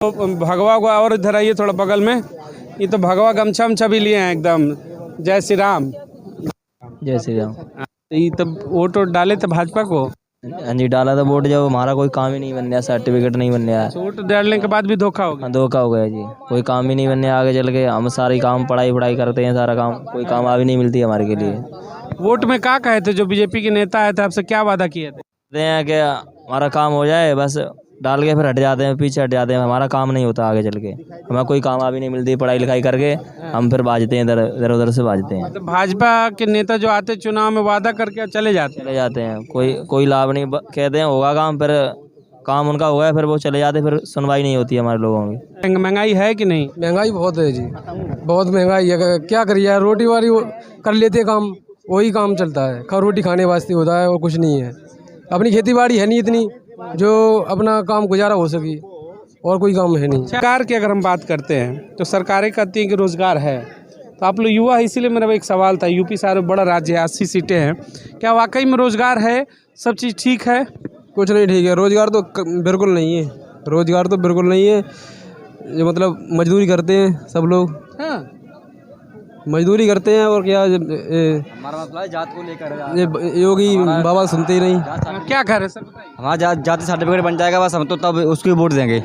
तो भगवा को और इधर आइए थोड़ा बगल में। ये तो भगवा गमछा वमछा भी लिए हैं एकदम। जय श्री राम। जय श्री राम। तो ये तो वोट डाले थे भाजपा को। हाँ जी, डाला था वोट, जब हमारा कोई काम ही नहीं बन रहा, सर्टिफिकेट नहीं बन रहा है। वोट डालने के बाद भी धोखा हो गया। हाँ, धोखा हो गया जी, कोई काम ही नहीं बनने आगे चल के। हम सारे काम पढ़ाई करते हैं, सारा काम, कोई काम अभी नहीं मिलती हमारे के लिए। वोट में क्या कहे थे जो बीजेपी के नेता आए थे, आपसे क्या वादा किए थे? कहते हैं कि हमारा काम हो जाए, बस डाल के फिर हट जाते हैं, पीछे हट जाते हैं। हमारा काम नहीं होता आगे चल के, हमें कोई काम अभी नहीं मिलती। पढ़ाई लिखाई करके हम फिर भाजते हैं, इधर उधर से भाजते हैं। तो भाजपा के नेता जो आते चुनाव में वादा करके चले जाते हैं, कोई लाभ नहीं। कहते हैं होगा काम, फिर काम उनका हो गया, फिर वो चले जाते, फिर सुनवाई नहीं होती हमारे लोगों की। महंगाई है कि नहीं? महंगाई बहुत है जी, बहुत महंगाई है। क्या करिए, रोटी वाली कर लेते काम, वही काम चलता है। रोटी खाने वास्ते होता है और कुछ नहीं है। अपनी खेती बाड़ी है नहीं इतनी जो अपना काम गुजारा हो सके, और कोई काम है नहीं। सरकार की अगर हम बात करते हैं तो सरकारें कहती हैं कि रोजगार है। तो आप लोग युवा है, इसीलिए मेरा एक सवाल था। यूपी सारे बड़ा राज्य है, 80 सीटें हैं, क्या वाकई में रोजगार है? सब चीज़ ठीक है? कुछ नहीं ठीक है। रोजगार तो बिल्कुल नहीं है। रोजगार तो बिल्कुल नहीं है। जो मतलब मजदूरी करते हैं सब लोग। हाँ, मजदूरी करते हैं और क्या हमारा मसला है जात को लेकर। योगी बाबा सुनते ही नहीं। क्या कह रहे हैं सर, बताइए। हमारा जाति सर्टिफिकेट बन जाएगा बस, हम तो तब उसकी वोट देंगे।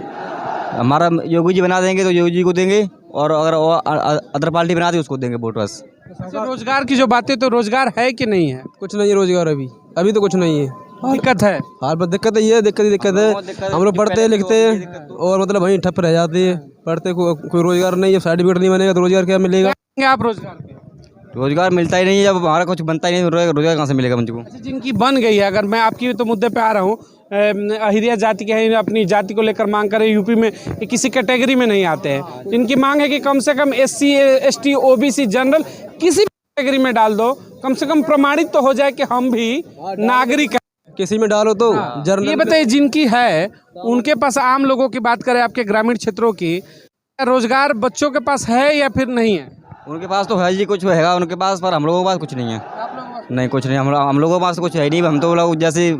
हमारा योगी जी बना देंगे तो योगी जी को देंगे, और अगर वो अदर पार्टी बना दी उसको देंगे वोट बस। रोजगार की जो बातें, तो रोजगार है कि नहीं है? कुछ नहीं है रोजगार, अभी तो कुछ नहीं है। दिक्कत है। हाल पर दिक्कत ही है, दिक्कत है। हम लोग पढ़ते लिखते हैं और मतलब वहीं ठप रह जाते हैं। पढ़ते कोई रोजगार नहीं है, सर्टिफिकेट नहीं बनेगा तो रोजगार क्या मिलेगा? आप रोजगार पे? रोजगार मिलता ही नहीं है, जब हमारा कुछ बनता ही नहीं, रोजगार कहाँ से मिलेगा मुझको? जिनकी बन गई है, अगर मैं आपकी तो मुद्दे पे आ रहा हूँ, अहिरिया जाति के हैं, अपनी जाति को लेकर मांग करें, यूपी में किसी कैटेगरी में नहीं आते हैं। इनकी मांग है कि कम से कम SC ST OBC जनरल किसी भी कैटेगरी में डाल दो, कम से कम प्रमाणित तो हो जाए कि हम भी नागरिक हैं। किसी में डालो तो जनरल। ये बताइए, जिनकी है उनके पास, आम लोगों की बात करें, आपके ग्रामीण क्षेत्रों की, रोजगार बच्चों के पास है या फिर नहीं है? उनके पास तो है जी, कुछ हैगा उनके पास, पर हम लोगों के पास कुछ नहीं है। नहीं, कुछ नहीं, हम लोगों के पास कुछ है नहीं। हम तो लोग जैसे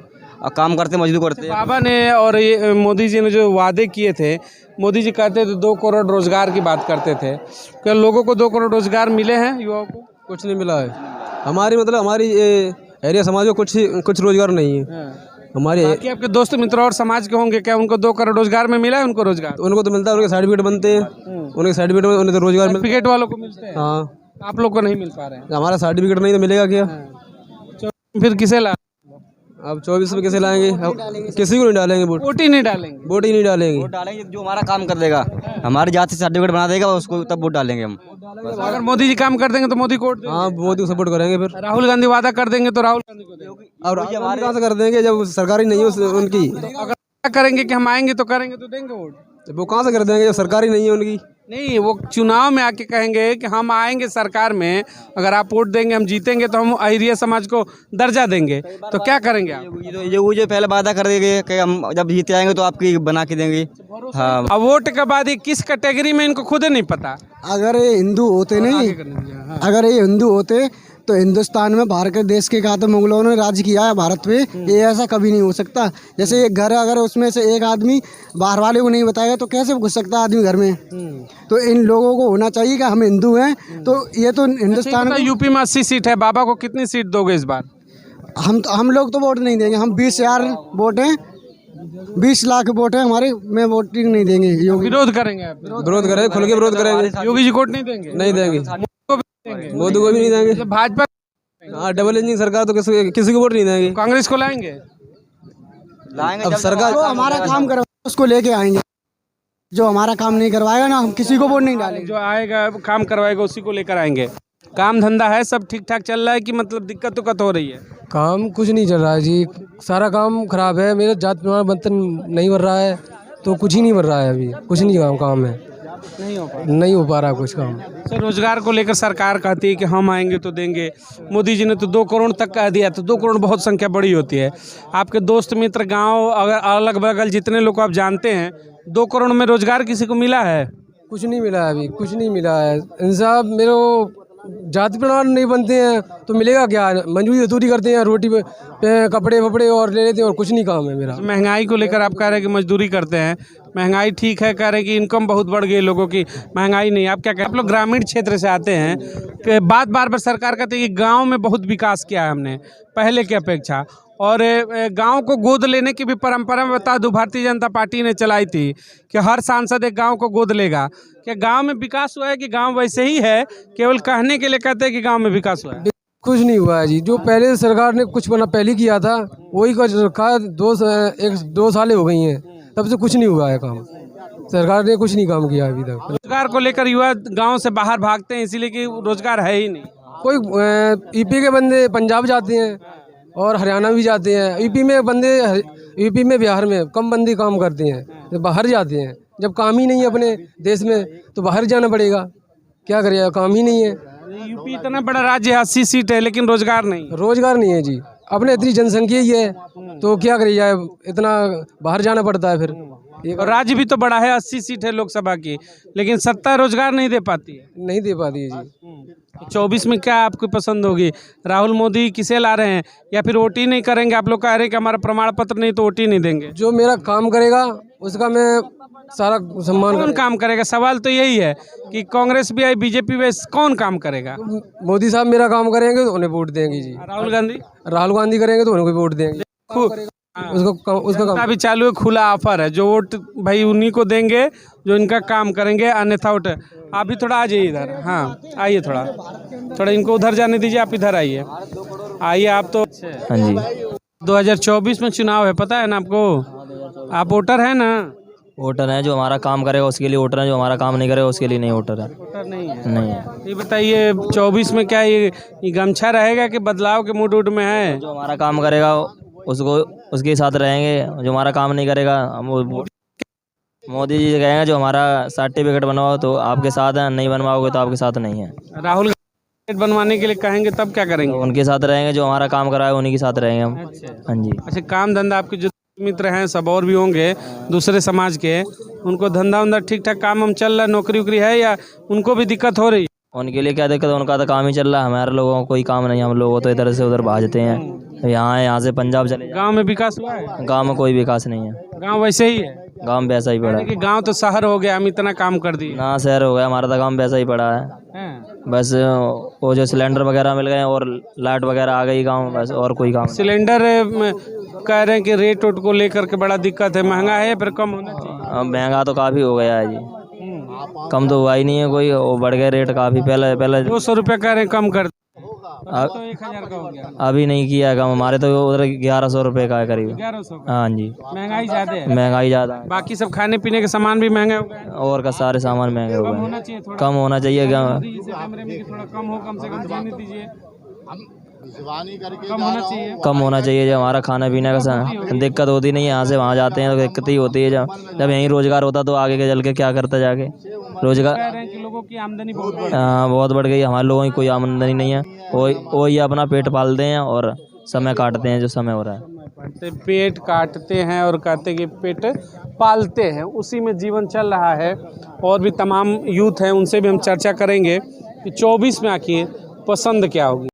काम करते, मजदूर करते। बाबा ने और ये मोदी जी ने जो वादे किए थे, मोदी जी कहते थे 2 करोड़ रोजगार की बात करते थे। क्या लोगों को 2 करोड़ रोजगार मिले हैं? युवाओं को कुछ नहीं मिला है। हमारी एरिया समाज को कुछ रोजगार नहीं है। हमारे बाकी आपके दोस्त मित्र और समाज के होंगे, क्या उनको 2 करोड़ रोजगार में मिला है? उनको रोजगार तो उनको तो मिलता है, उनके सर्टिफिकेट बनते हैं, उनके सर्टिफिकेट में उन्हें तो रोजगार मिलता सर्टिफिकेट वालों को मिलते हैं। हाँ, आप लोग को नहीं मिल पा रहे हैं। हमारा सर्टिफिकेट नहीं तो मिलेगा क्या? फिर किसे ला? अब 24 में कैसे लाएंगे? किसी को नहीं डालेंगे वोट। वोट ही नहीं डालेंगे। वोट ही नहीं डालेंगे। वोट डालेंगे जो हमारा काम कर देगा, हमारी जात से सर्टिफिकेट बना देगा, उसको तब वोट डालेंगे हम। अगर मोदी जी काम कर देंगे तो मोदी को वोट देंगे। हाँ, मोदी को सपोर्ट करेंगे। फिर राहुल गांधी वादा कर देंगे तो राहुल गांधी को देंगे। और हमारे कहाँ से कर देंगे जब सरकारी नहीं है उनकी? अगर क्या करेंगे कि हम आएंगे तो करेंगे तो देंगे वोट। वो कहाँ से कर देंगे जब सरकारी नहीं है उनकी? नहीं, वो चुनाव में आके कहेंगे कि हम आएंगे सरकार में, अगर आप वोट देंगे, हम जीतेंगे तो हम अहिरिया समाज को दर्जा देंगे। तो क्या करेंगे आप? ये पहले वादा कर देंगे कि हम जब जीते आएंगे तो आपकी बना के देंगे। हाँ, अब वोट के बाद ये किस कैटेगरी में, इनको खुद नहीं पता। अगर ये हिंदू होते नहीं, अगर ये हिंदू होते तो हिंदुस्तान में भारत के देश के कहा तो मुगलों ने राज किया है भारत पे, ये ऐसा कभी नहीं हो सकता। जैसे एक घर, अगर उसमें से एक आदमी बाहर वाले को नहीं बताएगा तो कैसे घुस सकता आदमी घर में? तो इन लोगों को होना चाहिए कि हम हिंदू हैं, तो ये तो हिंदुस्तान में। यूपी में 80 सीट है, बाबा को कितनी सीट दोगे इस बार? हम लोग तो वोट नहीं देंगे। हम 20,000 वोट हैं, 20 लाख वोट है हमारे, मैं वोटिंग नहीं देंगे। योगी विरोध करेंगे आप? विरोध करेंगे, खुल के विरोध करेंगे। योगी जी को वोट नहीं देंगे? नहीं देंगे, मोदी को भी नहीं देंगे। मतलब भाजपा, हाँ, डबल इंजन सरकार तो किसी को वोट नहीं देंगे। कांग्रेस को लाएंगे? अब सरकार जो हमारा काम करवाएगा उसको लेके आएंगे, जो हमारा काम नहीं करवाएगा ना, हम किसी को वोट नहीं डालेंगे। जो आएगा काम करवाएगा उसी को लेकर आएंगे। काम धंधा है, सब ठीक ठाक चल रहा है कि मतलब दिक्कत उक्कत हो रही है? काम कुछ नहीं चल रहा है जी, सारा काम खराब है। मेरा जात प्रमाण पत्र नहीं भर रहा है, तो कुछ ही नहीं भर रहा है। अभी कुछ नहीं काम है, नहीं हो पा रहा कुछ काम। सर, रोजगार को लेकर सरकार कहती है कि हम आएंगे तो देंगे। मोदी जी ने तो 2 करोड़ तक कह दिया, तो 2 करोड़ बहुत संख्या बड़ी होती है। आपके दोस्त मित्र गांव, अगर अलग बगल जितने लोग को आप जानते हैं, 2 करोड़ में रोजगार किसी को मिला है? कुछ नहीं मिला है, अभी कुछ नहीं मिला है। इंसाफ मेरे जाति प्रमाण नहीं बनते हैं तो मिलेगा क्या? मंजूरी अधूरी करते हैं, रोटी पे कपड़े वपड़े और ले लेते हैं और कुछ नहीं काम है मेरा। महंगाई को लेकर आप कह रहे हैं कि मजदूरी करते हैं, महंगाई ठीक है, कह रहे हैं कि इनकम बहुत बढ़ गई लोगों की, महंगाई नहीं। आप क्या कहें? आप लोग ग्रामीण क्षेत्र से आते हैं कि बार बार सरकार कहती है कि गाँव में बहुत विकास किया है हमने पहले की अपेक्षा, और गांव को गोद लेने की भी परंपरा बता दूं भारतीय जनता पार्टी ने चलाई थी कि हर सांसद एक गांव को गोद लेगा। क्या गांव में विकास हुआ है कि गांव वैसे ही है, केवल कहने के लिए कहते हैं कि गांव में विकास हुआ है? कुछ नहीं हुआ है जी। जो पहले सरकार ने कुछ बना पहले किया था वही कर रखा है। 2 साल हो गई हैं, तब से कुछ नहीं हुआ है काम। सरकार ने कुछ नहीं काम किया अभी तक। रोजगार को लेकर युवा गाँव से बाहर भागते हैं इसीलिए कि रोजगार है ही नहीं। कोई यूपी के बंदे पंजाब जाते हैं और हरियाणा भी जाते हैं। यूपी में बंदे, यूपी में बिहार में कम बंदे काम करते हैं, तो बाहर जाते हैं। जब काम ही नहीं है अपने देश में तो बाहर जाना पड़ेगा, क्या करेगा? काम ही नहीं है। यूपी इतना बड़ा राज्य है, 80 सीट है, लेकिन रोजगार नहीं। रोजगार नहीं है जी। अपने इतनी जनसंख्या ही है तो क्या करी जाए, इतना बाहर जाना पड़ता है फिर। और राज्य भी तो बड़ा है, 80 सीट है लोकसभा की, लेकिन सत्ता रोजगार नहीं दे पाती है। नहीं दे पाती है जी। 24 में क्या आपको पसंद होगी? राहुल मोदी किसे ला रहे हैं, या फिर वोट नहीं करेंगे? आप लोग कह रहे हैं कि हमारा प्रमाण पत्र नहीं तो वोट नहीं देंगे। जो मेरा काम करेगा उसका मैं सारा सम्मान कौन काम करेगा? सवाल तो यही है कि कांग्रेस भी आई, बीजेपी भी, कौन काम करेगा? मोदी साहब मेरा काम करेंगे तो उन्हें वोट देंगे जी। राहुल गांधी? राहुल गांधी करेंगे तो उन्हें वोट देंगे। उसका काम अभी चालू है, खुला ऑफर है, जो वोट भाई उन्हीं को देंगे जो इनका काम करेंगे, अन्यथा वोट। आप भी थोड़ा आ जाइए इधर, हाँ आइए, थोड़ा इनको उधर जाने दीजिए, आप इधर आइए। आप तो हाँ जी। 2024 में चुनाव है, पता है ना आपको? आप वोटर है ना? वोटर है, जो हमारा काम करेगा उसके लिए वोटर है, जो हमारा काम नहीं करेगा उसके लिए नहीं वोटर है। वोटर नहीं है? नहीं है। ये बताइए 24 में क्या ये गमछा रहेगा कि बदलाव के मूड उड में है? जो हमारा काम करेगा उसको उसके साथ रहेंगे, जो हमारा काम नहीं करेगा हम मोदी जी कहेंगे जो हमारा सर्टिफिकेट बनवाओ तो आपके साथ है, नहीं बनवाओगे तो आपके साथ नहीं है। राहुल बनवाने के लिए कहेंगे तब क्या करेंगे? तो उनके साथ रहेंगे, जो हमारा काम कराए उन्हीं के साथ रहेंगे हम। अच्छा। हाँ जी। अच्छा, काम धंधा आपके जो मित्र हैं सब और भी होंगे दूसरे समाज के, उनको धंधा वंधा ठीक ठाक काम हम चल रहा है, नौकरी वोकरी है, या उनको भी दिक्कत हो रही है? उनके लिए क्या दिक्कत है? उनका तो काम ही चल रहा है, हमारे लोगों को कोई काम नहीं। हम लोग तो इधर से उधर भागते हैं, यहाँ से पंजाब चले जाते गांव में विकास हुआ है? हैं। गाँव में कोई विकास नहीं है, गांव वैसे ही है? गाँव वैसा ही पड़ा है। कि गांव तो शहर हो गया, हम इतना काम कर दिए। ना शहर हो गया, हमारा तो गाँव वैसा ही पड़ा है। हैं? बस वो जो सिलेंडर वगैरह मिल गए और लाइट वगैरह आ गई गाँव, बस और कोई काम नहीं। सिलेंडर कह रहे हैं कि रेट उट को लेकर के बड़ा दिक्कत है, महंगा है या फिर कम होना चाहिए? अब महंगा तो काफ़ी हो गया है जी, कम तो हुआ ही नहीं है कोई, वो बढ़ गए रेट काफ़ी। पहले 200 रुपये कह रहे हैं कम कर, अब तो 1000 का हो गया। अभी नहीं किया है कम, हमारे तो उधर 1100 रुपये का है करीब। 1100 का? हाँ जी। महंगाई ज्यादा है? महंगाई ज़्यादा है, बाकी सब खाने पीने के सामान भी महंगे हो गए। और का सारे सामान महंगे हो कम गए। होना चाहिए थोड़ा, कम होना चाहिए क्या? दीजिए कैमरे में कि थोड़ा कम हो, कम से कम जीने दीजिए, कम होना चाहिए। कम होना चाहिए। जब हमारा खाना पीने का दिक्कत होती नहीं है, यहाँ से वहाँ जाते हैं तो दिक्कत ही होती है। जब यहीं रोजगार होता तो आगे के चल के क्या करता जाके रोजगार। कह रहे हैं कि लोगों की आमदनी बहुत बढ़ हाँ बहुत बढ़ गई, हमारे लोगों की कोई आमदनी नहीं है। वो ये अपना पेट पालते हैं और समय काटते हैं जो समय हो रहा है। पेट काटते हैं और कहते हैं कि पेट पालते हैं, उसी में जीवन चल रहा है। और भी तमाम यूथ हैं, उनसे भी हम चर्चा करेंगे कि 24 में आखिर पसंद क्या होगी।